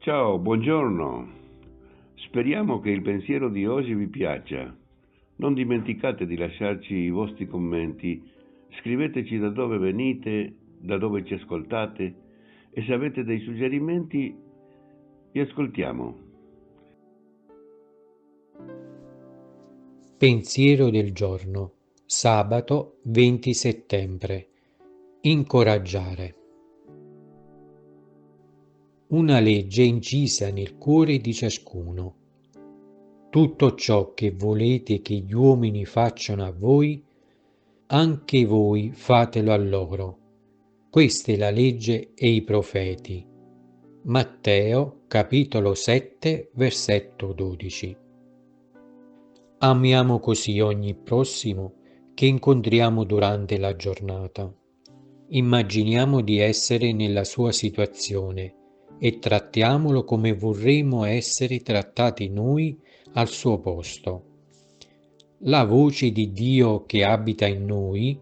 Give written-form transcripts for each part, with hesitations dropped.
Ciao, buongiorno. Speriamo che il pensiero di oggi vi piaccia. Non dimenticate di lasciarci i vostri commenti. Scriveteci da dove venite, da dove ci ascoltate e se avete dei suggerimenti vi ascoltiamo. Pensiero del giorno, sabato 20 settembre. Incoraggiare. Una legge incisa nel cuore di ciascuno. Tutto ciò che volete che gli uomini facciano a voi, anche voi fatelo a loro. Questa è la legge e i profeti. Matteo, capitolo 7, versetto 12. Amiamo così ogni prossimo che incontriamo durante la giornata. Immaginiamo di essere nella sua situazione e trattiamolo come vorremmo essere trattati noi al suo posto. La voce di Dio che abita in noi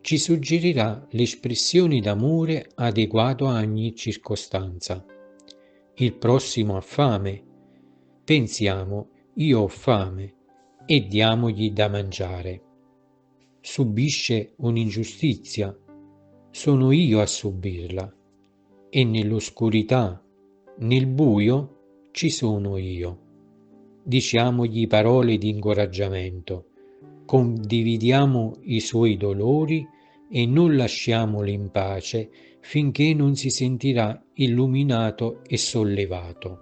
ci suggerirà l'espressione d'amore adeguato a ogni circostanza. Il prossimo ha fame. Pensiamo, io ho fame, e diamogli da mangiare. Subisce un'ingiustizia, sono io a subirla, e nell'oscurità, nel buio, ci sono io. Diciamogli parole di incoraggiamento, condividiamo i suoi dolori e non lasciamolo in pace finché non si sentirà illuminato e sollevato.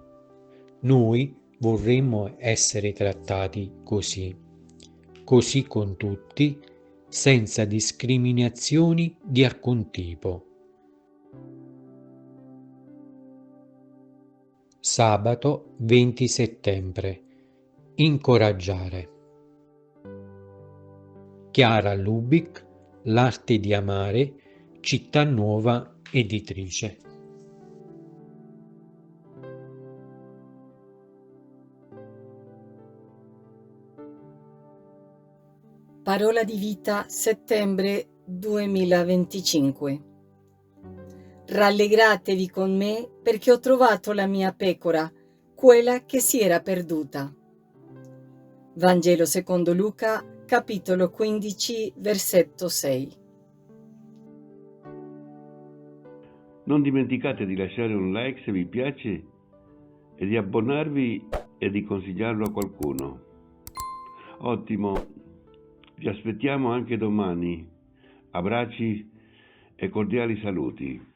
Noi vorremmo essere trattati così con tutti, senza discriminazioni di alcun tipo. Sabato 20 settembre. Incoraggiare. Chiara Lubick, L'arte di amare, Città Nuova Editrice. Parola di vita, settembre 2025. Rallegratevi con me perché ho trovato la mia pecora, quella che si era perduta. Vangelo secondo Luca, capitolo 15, versetto 6. Non dimenticate di lasciare un like se vi piace e di abbonarvi e di consigliarlo a qualcuno. Ottimo, vi aspettiamo anche domani. Abbracci e cordiali saluti.